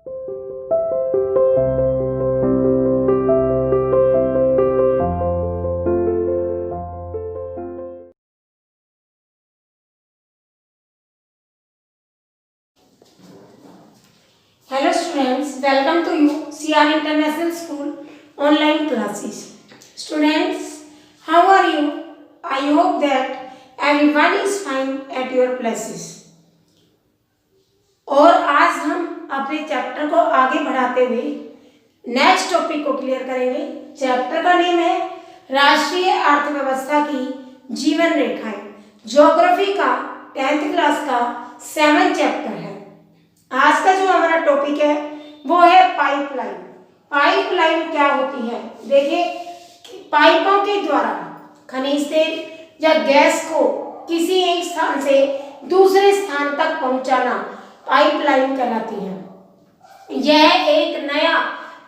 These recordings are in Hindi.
Hello students, welcome to you CR International School online classes. Students, how are you? I hope that everyone is fine at your places. और आज हम अपने चैप्टर को आगे बढ़ाते हुए नेक्स्ट टॉपिक को क्लियर करेंगे। चैप्टर का नेम है राष्ट्रीय अर्थव्यवस्था की जीवन रेखाएं। ज्योग्राफी का 10th क्लास का 7th चैप्टर है। आज का जो हमारा टॉपिक है वो है पाइपलाइन। पाइपलाइन क्या होती है? देखिए, पाइपों के द्वारा खनिज तेल या गैस को किसी एक स्थान से दूसरे स्थान तक पहुंचाना पाइपलाइन कहलाती है। यह एक नया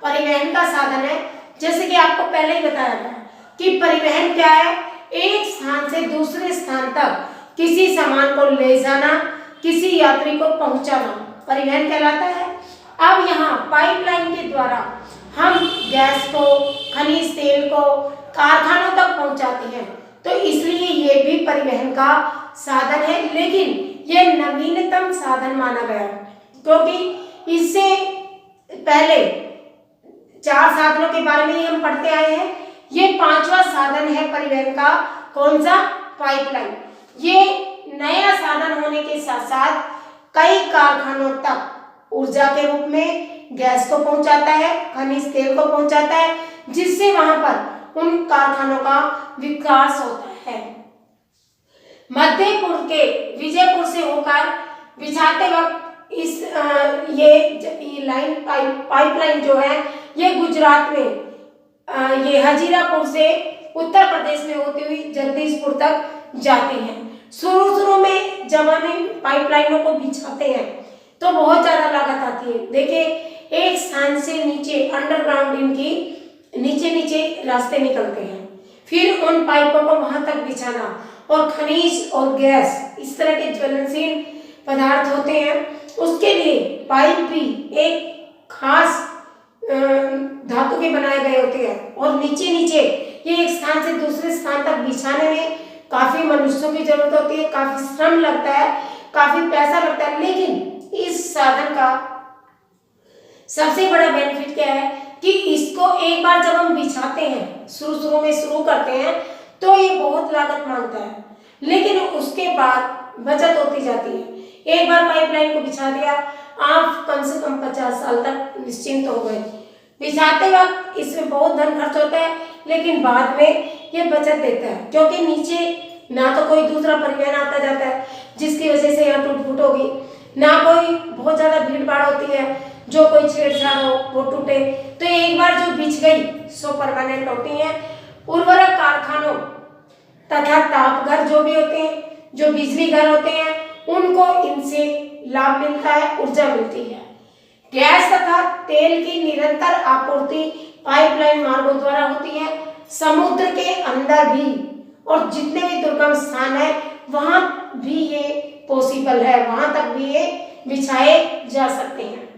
परिवहन का साधन है। जैसे कि आपको पहले ही बताया था कि परिवहन क्या है? एक स्थान से दूसरे स्थान तक किसी सामान को ले जाना, किसी यात्री को पहुंचाना परिवहन कहलाता है। अब यहाँ पाइपलाइन के द्वारा हम गैस को, खनिज तेल को कारखानों तक पहुंचाते हैं, तो इसलिए ये भी परिवहन का साधन है। लेकिन ये नवीनतम साधन माना गया, क्योंकि इससे पहले 4 साधनों के बारे में ही हम पढ़ते आए हैं। ये 5वां साधन है परिवहन का। कौन सा? पाइपलाइन। ये नया साधन होने के साथ साथ कई कारखानों तक ऊर्जा के रूप में गैस को पहुंचाता है, खनिज तेल को पहुंचाता है, जिससे वहां पर उन कारखानों का विकास होता है। मध्य पूर्व के विजयपुर से होकर बिछाते वक्त इस ये लाइन पाइपलाइन जो है ये गुजरात में ये हजीरापुर से उत्तर प्रदेश में होती हुई जगदीशपुर तक जाती है। शुरू में जब हम पाइपलाइनों को बिछाते हैं तो बहुत ज्यादा लागत आती है। देखिए, एक स्थान से नीचे अंडरग्राउंड इनकी नीचे रास्ते निकलते हैं, फिर उन पाइपों को वहां तक बिछाना, और खनिज और गैस इस तरह के ज्वलनशील पदार्थ होते हैं, उसके लिए पाइप भी एक खास धातु के बनाए गए होते हैं, और नीचे ये एक स्थान से दूसरे स्थान तक बिछाने में काफी मनुष्यों की जरूरत होती है, काफी श्रम लगता है, काफी पैसा लगता है। लेकिन इस साधन का सबसे बड़ा बेनिफिट क्या है कि इसको एक बार जब हम बिछाते हैं, शुरू में शुरू करते हैं, तो ये बहुत लागत मांगता है, लेकिन उसके बाद बचत होती जाती है। एक बार पाइपलाइन को बिछा दिया, आप कम से कम 50 साल तक निश्चिंत हो गए। बिछाते वक्त इसमें बहुत धन खर्च होता है, लेकिन बाद में ये बचत देता है, क्योंकि नीचे ना तो कोई दूसरा परिवहन आता जाता है जिसकी वजह से यहाँ टूट फूट होगी, ना कोई बहुत ज्यादा भीड़ भाड़ होती है जो कोई छेड़छाड़ हो वो टूटे। तो एक बार जो बिछ गई सो परमानेंट होती है। उर्वरक कारखानों तथा तापघर जो भी होते हैं, जो बिजली घर होते हैं, उनको इनसे लाभ मिलता है, ऊर्जा मिलती है। गैस तथा तेल की निरंतर आपूर्ति पाइपलाइन मार्गों द्वारा होती है। समुद्र के अंदर भी और जितने भी दुर्गम स्थान है वहां भी ये पॉसिबल है, वहां तक भी ये बिछाए जा सकते हैं।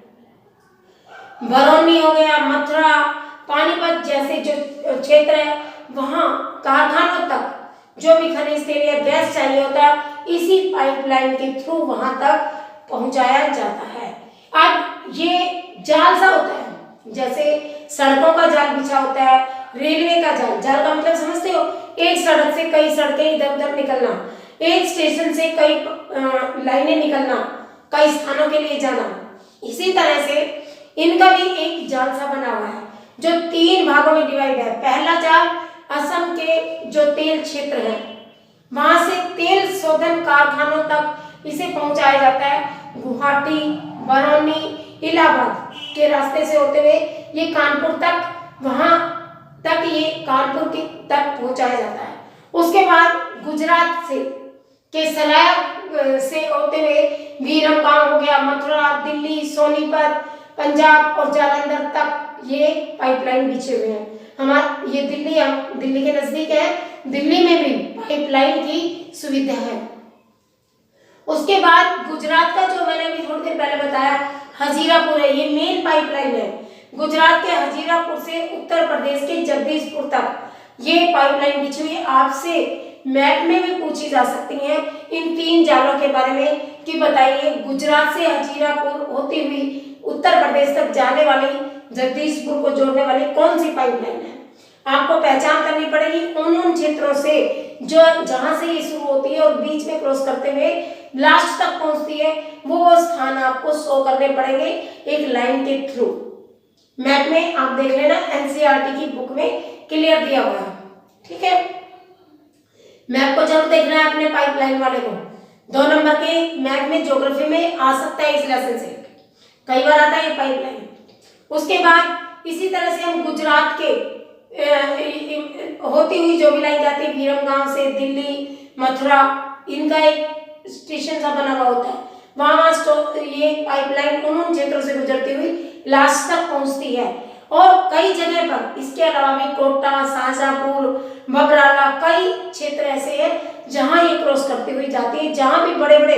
बरौनी हो गया, मथुरा, पानीपत जैसे जो क्षेत्र है, वहां कारखानों तक जो भी खनिज तेल या गैस चाहिए होता है, इसी पाइपलाइन के थ्रू वहां तक पहुंचाया जाता है। अब ये जाल सा होता है, जैसे सड़कों का जाल बिछा होता है, रेलवे का जाल। जाल का मतलब समझते हो? एक सड़क से कई सड़कें इधर उधर निकलना, एक स्टेशन से कई लाइनें निकलना, कई स्थानों के लिए जाना। इसी तरह से इनका भी एक जाल सा बना हुआ है जो 3 भागों में डिवाइड है। पहला जाल असम के जो तेल क्षेत्र है, वहां से तेल शोधन कारखानों तक इसे पहुंचाया जाता है। गुवाहाटी, बरौनी, इलाहाबाद के रास्ते से होते हुए ये कानपुर तक, वहां तक ये कानपुर तक पहुंचाया जाता है। उसके बाद गुजरात से के सलाया से होते हुए वीरमगांव हो गया, मथुरा, दिल्ली, सोनीपत, पंजाब और जालंधर तक ये पाइपलाइन बिछे हुए हैं। हमारा ये दिल्ली के नजदीक है, दिल्ली में भी पाइपलाइन की सुविधा है। उसके बाद गुजरात का जो मैंने अभी थोड़ी देर पहले बताया, हजीरापुर है, ये मेन पाइपलाइन है। गुजरात के हजीरापुर से उत्तर प्रदेश के जगदीशपुर तक ये पाइपलाइन बिछी हुई है। आपसे मैप में भी पूछी जा सकती है इन 3 जालों के बारे में कि बताइए गुजरात से हजीरापुर होती हुई उत्तर प्रदेश तक जाने वाली जगदीशपुर को जोड़ने वाली कौन सी पाइपलाइन है। आपको पहचान करनी पड़ेगी उन क्षेत्रों से जो जहां से ये शुरू होती है और बीच में क्रॉस करते हुए लास्ट तक पहुंचती है, वो स्थान आपको शो करने पड़ेंगे एक लाइन के थ्रू। मैप में आप देख लेना, एनसीईआरटी की बुक में क्लियर दिया हुआ है, ठीक है। मैप को जरूर देखना है अपने पाइपलाइन वाले को। 2 नंबर के मैप में ज्योग्राफी में आ सकता है इस लेसन से, कई बार आता है ये पाइपलाइन। उसके बाद इसी तरह से हम गुजरात के होती हुई जो भी लाइन जाती है भीरमगांव से दिल्ली, मथुरा, इनका एक स्टेशन सा बना हुआ होता है, वहां ये पाइपलाइन उन क्षेत्रों से गुजरती हुई लास्ट तक पहुंचती है। और कई जगह पर इसके अलावा भी कोटा, शाहजहांपुर, बबराला, कई क्षेत्र ऐसे हैं जहां ये क्रॉस करती हुई जाती है। जहां भी बड़े बड़े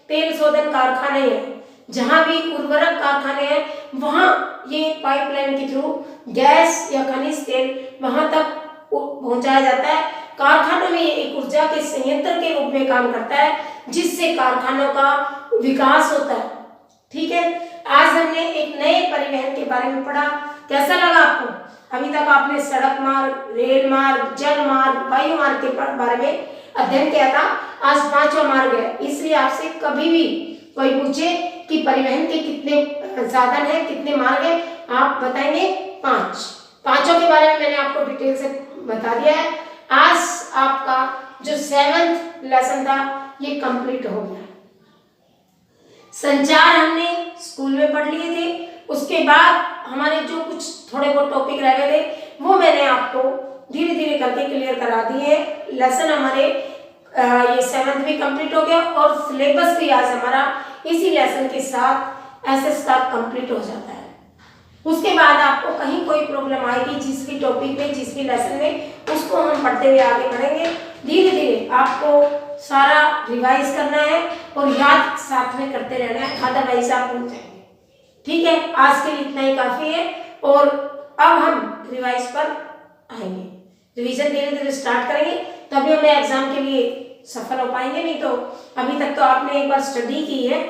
तेल शोधन कारखाने हैं, जहां भी उर्वरक कारखाने हैं, वहां ये पाइपलाइन के थ्रू गैस या खनिज तेल वहां तक पहुंचाया जाता है। कारखानों में ये एक ऊर्जा के संयंत्र के रूप में काम करता है, जिससे कारखानों का विकास होता है, ठीक है। आज हमने एक नए परिवहन के बारे में पढ़ा, कैसा लगा आपको? अभी तक आपने सड़क मार्ग, रेल मार्ग, जल मार्ग, वायु मार्ग के बारे में अध्ययन किया था। आज 5वां मार्ग है, इसलिए आपसे कभी भी कोई पूछे कि परिवहन के कितने साधन है, कितने मार्ग है, आप बताएंगे 5। पांचों के बारे में मैंने आपको डिटेल से बता दिया है। आज आपका जो 7th लेसन था ये कंप्लीट हो गया। संचार हमने स्कूल में पढ़ लिए थे, उसके बाद हमारे जो कुछ थोड़े बहुत टॉपिक रह गए थे वो मैंने आपको धीरे धीरे करके क्लियर करा दिए। लेसन हमारे ये 7th भी कंप्लीट हो गया और सिलेबस भी आज हमारा इसी लेसन के साथ एसएस का कंप्लीट हो जाता है। उसके बाद आपको कहीं कोई प्रॉब्लम आएगी जिस भी टॉपिक में, जिस भी लेसन में, उसको हम पढ़ते हुए आगे बढ़ेंगे। धीरे धीरे आपको सारा रिवाइज करना है और याद साथ में करते रहना है, अदरवाइज आप भूल जाएंगे, ठीक है। आज के लिए इतना ही काफी है और अब हम रिवाइज पर आएंगे। रिवीजन धीरे धीरे स्टार्ट करेंगे, तभी हमें एग्जाम के लिए सफल हो पाएंगे। नहीं तो अभी तक तो आपने एक बार स्टडी की है,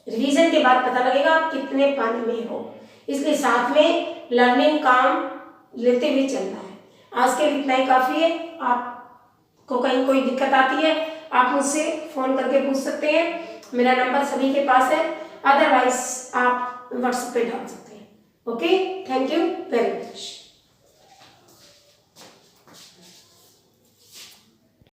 रिवीजन के बाद पता लगेगा आप कितने पानी में हो, इसलिए साथ में लर्निंग काम लेते हुए चलना है। आज के लिए इतना ही काफी है। आपको कहीं कोई दिक्कत आती है आप मुझसे फोन करके पूछ सकते हैं, मेरा नंबर सभी के पास है, अदरवाइज आप व्हाट्सएप पे डाल सकते हैं। Okay, thank you very much.